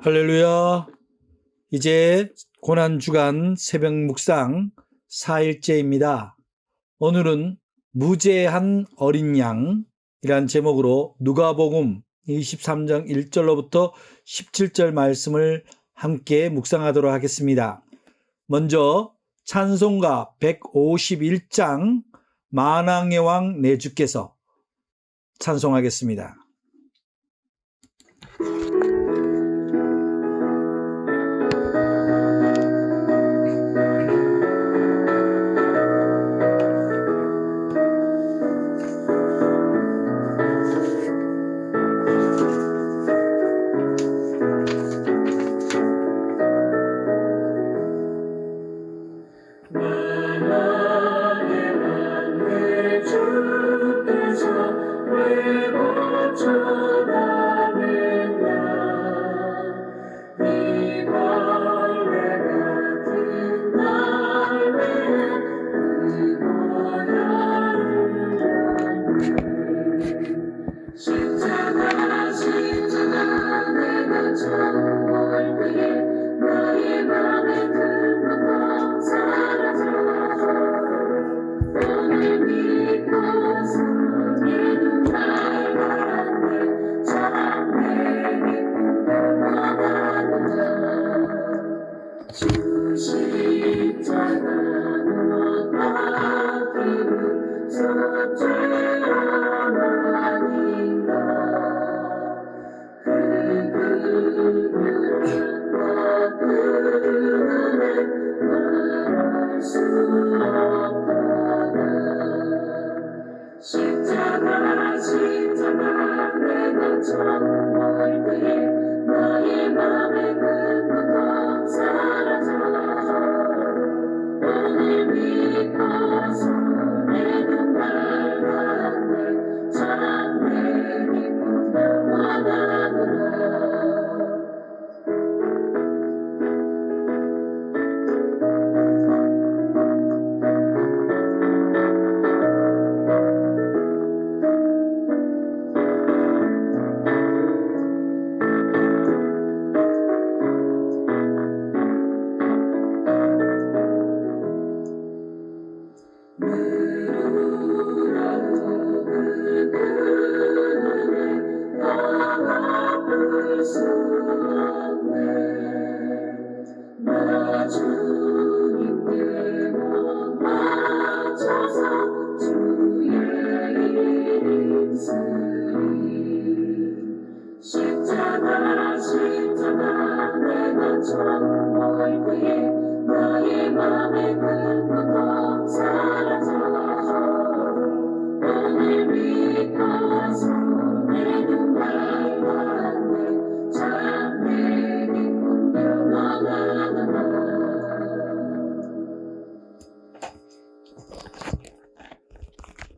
할렐루야. 이제 고난주간 새벽 묵상 4일째입니다. 오늘은 무죄한 어린 양이란 제목으로 누가복음 23장 1절로부터 17절 말씀을 함께 묵상하도록 하겠습니다. 먼저 찬송가 151장 만왕의 왕 내 주께서 찬송하겠습니다.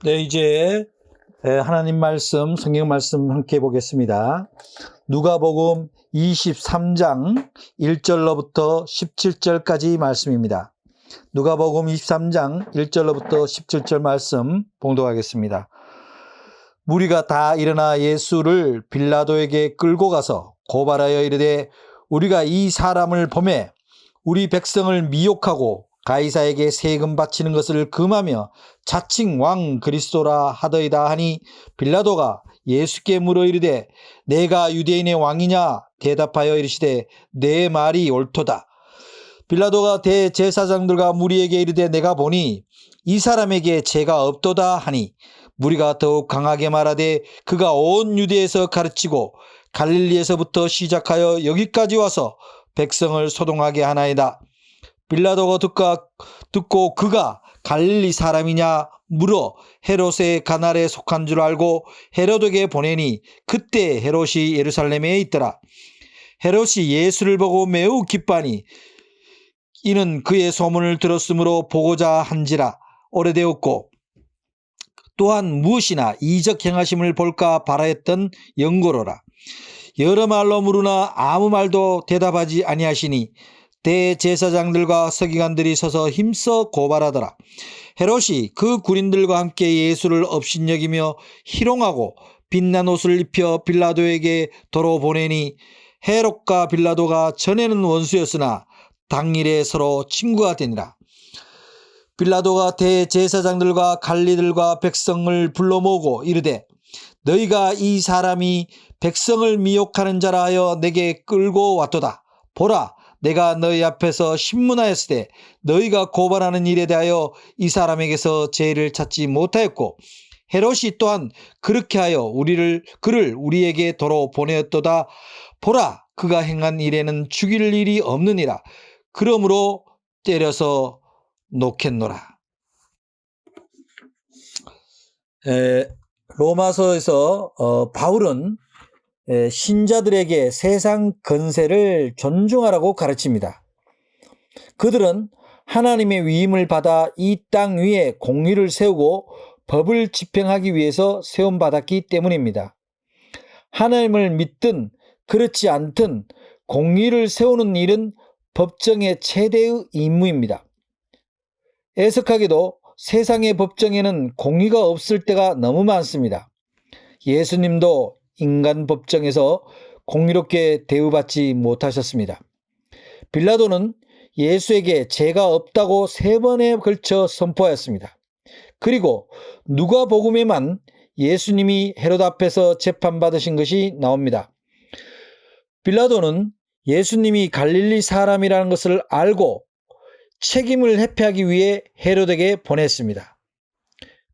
네, 이제 하나님 말씀, 성경 말씀 함께 보겠습니다. 누가복음 23장 1절로부터 17절까지 말씀입니다. 누가복음 23장 1절로부터 17절 말씀 봉독하겠습니다. 무리가 다 일어나 예수를 빌라도에게 끌고 가서 고발하여 이르되 우리가 이 사람을 보매 우리 백성을 미혹하고 가이사에게 세금 바치는 것을 금하며 자칭 왕 그리스도라 하더이다 하니 빌라도가 예수께 물어 이르되 내가 유대인의 왕이냐 대답하여 이르시되 내 말이 옳도다. 빌라도가 대제사장들과 무리에게 이르되 내가 보니 이 사람에게 죄가 없도다 하니 무리가 더욱 강하게 말하되 그가 온 유대에서 가르치고 갈릴리에서부터 시작하여 여기까지 와서 백성을 소동하게 하나이다. 빌라도가 듣고 그가 갈릴리 사람이냐 물어 헤롯의 가날에 속한 줄 알고 헤롯에게 보내니 그때 헤롯이 예루살렘에 있더라. 헤롯이 예수를 보고 매우 기뻐하니 이는 그의 소문을 들었으므로 보고자 한지라 오래되었고 또한 무엇이나 이적 행하심을 볼까 바라했던 영고로라. 여러 말로 물으나 아무 말도 대답하지 아니하시니 대제사장들과 서기관들이 서서 힘써 고발하더라. 헤롯이 그 군인들과 함께 예수를 업신여기며 희롱하고 빛난 옷을 입혀 빌라도에게 도로 보내니 헤롯과 빌라도가 전에는 원수였으나 당일에 서로 친구가 되니라. 빌라도가 대제사장들과 관리들과 백성을 불러 모으고 이르되 너희가 이 사람이 백성을 미혹하는 자라 하여 내게 끌고 왔도다. 보라, 내가 너희 앞에서 신문하였으되 너희가 고발하는 일에 대하여 이 사람에게서 죄를 찾지 못하였고 헤롯이 또한 그렇게 하여 그를 우리에게 도로 보내었도다. 보라, 그가 행한 일에는 죽일 일이 없느니라. 그러므로 때려서 놓겠노라. 로마서에서 바울은 신자들에게 세상 권세를 존중하라고 가르칩니다. 그들은 하나님의 위임을 받아 이 땅 위에 공의를 세우고 법을 집행하기 위해서 세움받았기 때문입니다. 하나님을 믿든 그렇지 않든 공의를 세우는 일은 법정의 최대의 임무입니다. 애석하게도 세상의 법정에는 공의가 없을 때가 너무 많습니다. 예수님도 인간 법정에서 공의롭게 대우받지 못하셨습니다. 빌라도는 예수에게 죄가 없다고 3번에 걸쳐 선포하였습니다. 그리고 누가복음에만 예수님이 헤롯 앞에서 재판받으신 것이 나옵니다. 빌라도는 예수님이 갈릴리 사람이라는 것을 알고 책임을 회피하기 위해 헤롯에게 보냈습니다.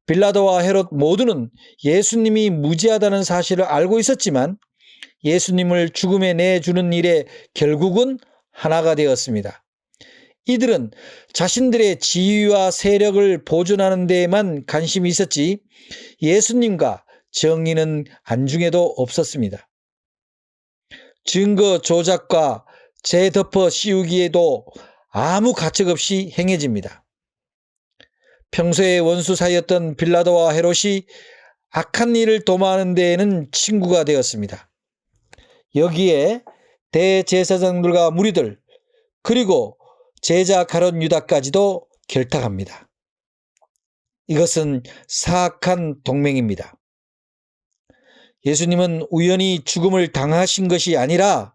빌라도와 헤롯 모두는 예수님이 무죄하다는 사실을 알고 있었지만 예수님을 죽음에 내주는 일에 결국은 하나가 되었습니다. 이들은 자신들의 지위와 세력을 보존하는 데에만 관심이 있었지 예수님과 정의는 안중에도 없었습니다. 증거 조작과 죄 덮어 씌우기에도 아무 가책 없이 행해집니다. 평소에 원수 사이였던 빌라도와 헤롯이 악한 일을 도모하는 데에는 친구가 되었습니다. 여기에 대제사장들과 무리들 그리고 제자 가룟 유다까지도 결탁합니다. 이것은 사악한 동맹입니다. 예수님은 우연히 죽음을 당하신 것이 아니라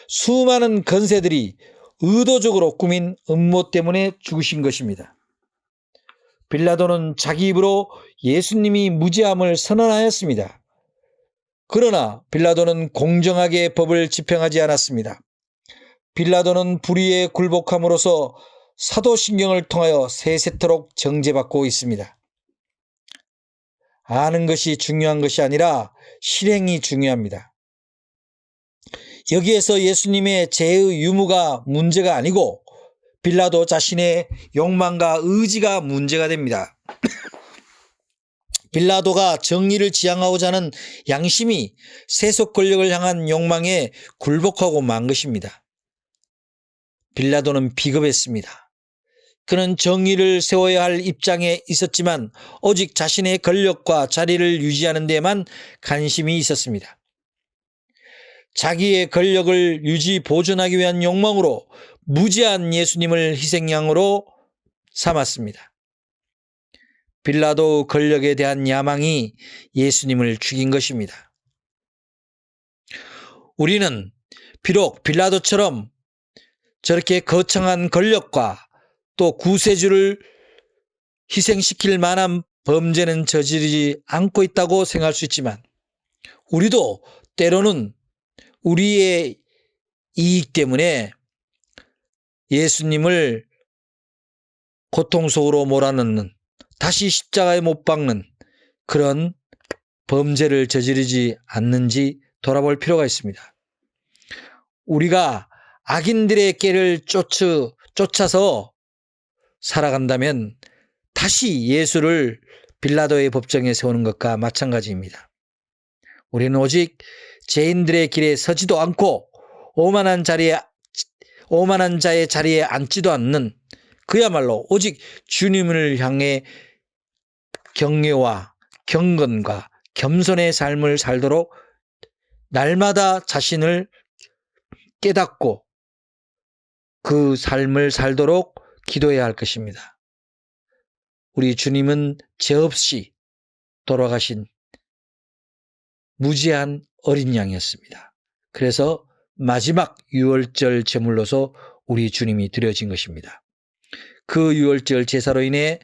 수많은 권세들이 의도적으로 꾸민 음모 때문에 죽으신 것입니다. 빌라도는 자기 입으로 예수님이 무죄함을 선언하였습니다. 그러나 빌라도는 공정하게 법을 집행하지 않았습니다. 빌라도는 불의에 굴복함으로써 사도신경을 통하여 세세토록 정죄받고 있습니다. 아는 것이 중요한 것이 아니라 실행이 중요합니다. 여기에서 예수님의 죄의 유무가 문제가 아니고 빌라도 자신의 욕망과 의지가 문제가 됩니다. 빌라도가 정의를 지향하고자 하는 양심이 세속 권력을 향한 욕망에 굴복하고 만 것입니다. 빌라도는 비겁했습니다. 그는 정의를 세워야 할 입장에 있었지만 오직 자신의 권력과 자리를 유지하는 데에만 관심이 있었습니다. 자기의 권력을 유지 보존하기 위한 욕망으로 무죄한 예수님을 희생양으로 삼았습니다. 빌라도 권력에 대한 야망이 예수님을 죽인 것입니다. 우리는 비록 빌라도처럼 저렇게 거창한 권력과 또 구세주를 희생시킬 만한 범죄는 저지르지 않고 있다고 생각할 수 있지만 우리도 때로는 우리의 이익 때문에 예수님을 고통 속으로 몰아넣는 다시 십자가에 못 박는 그런 범죄를 저지르지 않는지 돌아볼 필요가 있습니다. 우리가 악인들의 꾀를 쫓아서 살아간다면 다시 예수를 빌라도의 법정에 세우는 것과 마찬가지입니다. 우리는 오직 죄인들의 길에 서지도 않고 오만한 자의 자리에 앉지도 않는 그야말로 오직 주님을 향해 경외와 경건과 겸손의 삶을 살도록 날마다 자신을 깨닫고 그 삶을 살도록 기도해야 할 것입니다. 우리 주님은 죄 없이 돌아가신 무죄한 어린 양이었습니다. 그래서 마지막 유월절 제물로서 우리 주님이 드려진 것입니다. 그 유월절 제사로 인해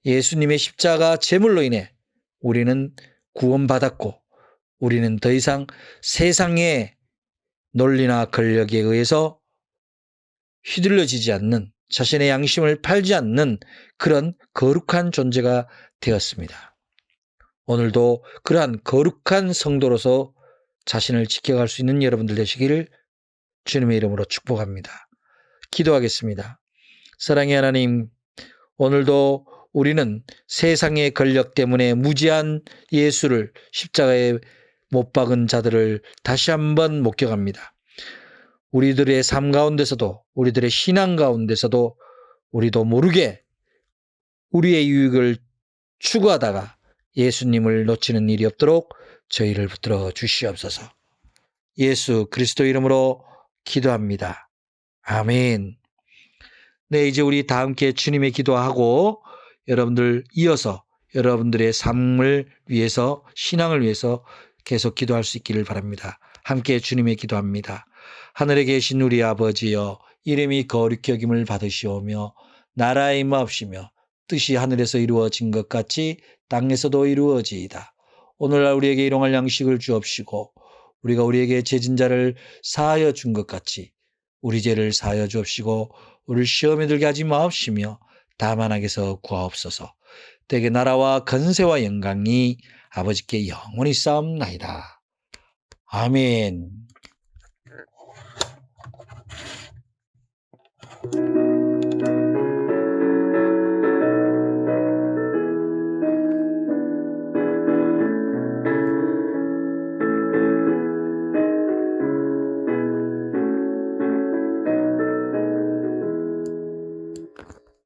예수님의 십자가 제물로 인해 우리는 구원받았고 우리는 더 이상 세상의 논리나 권력에 의해서 휘둘려지지 않는, 자신의 양심을 팔지 않는 그런 거룩한 존재가 되었습니다. 오늘도 그러한 거룩한 성도로서 자신을 지켜갈 수 있는 여러분들 되시기를 주님의 이름으로 축복합니다. 기도하겠습니다. 사랑의 하나님, 오늘도 우리는 세상의 권력 때문에 무지한 예수를, 십자가에 못 박은 자들을 다시 한번 목격합니다. 우리들의 삶 가운데서도, 우리들의 신앙 가운데서도 우리도 모르게 우리의 유익을 추구하다가 예수님을 놓치는 일이 없도록 저희를 붙들어 주시옵소서. 예수 그리스도 이름으로 기도합니다. 아멘. 네, 이제 우리 다 함께 주님의 기도하고 여러분들 이어서 여러분들의 삶을 위해서, 신앙을 위해서 계속 기도할 수 있기를 바랍니다. 함께 주님의 기도합니다. 하늘에 계신 우리 아버지여, 이름이 거룩히 여김을 받으시오며 나라의 임하옵시며 뜻이 하늘에서 이루어진 것 같이 땅에서도 이루어지이다. 오늘날 우리에게 일용할 양식을 주옵시고 우리가 우리에게 죄진 자를 사하여 준 것 같이 우리 죄를 사하여 주옵시고 우리를 시험에 들게 하지 마옵시며 다만 악에서 구하옵소서. 대개 나라와 권세와 영광이 아버지께 영원히 싸움나이다. 아멘.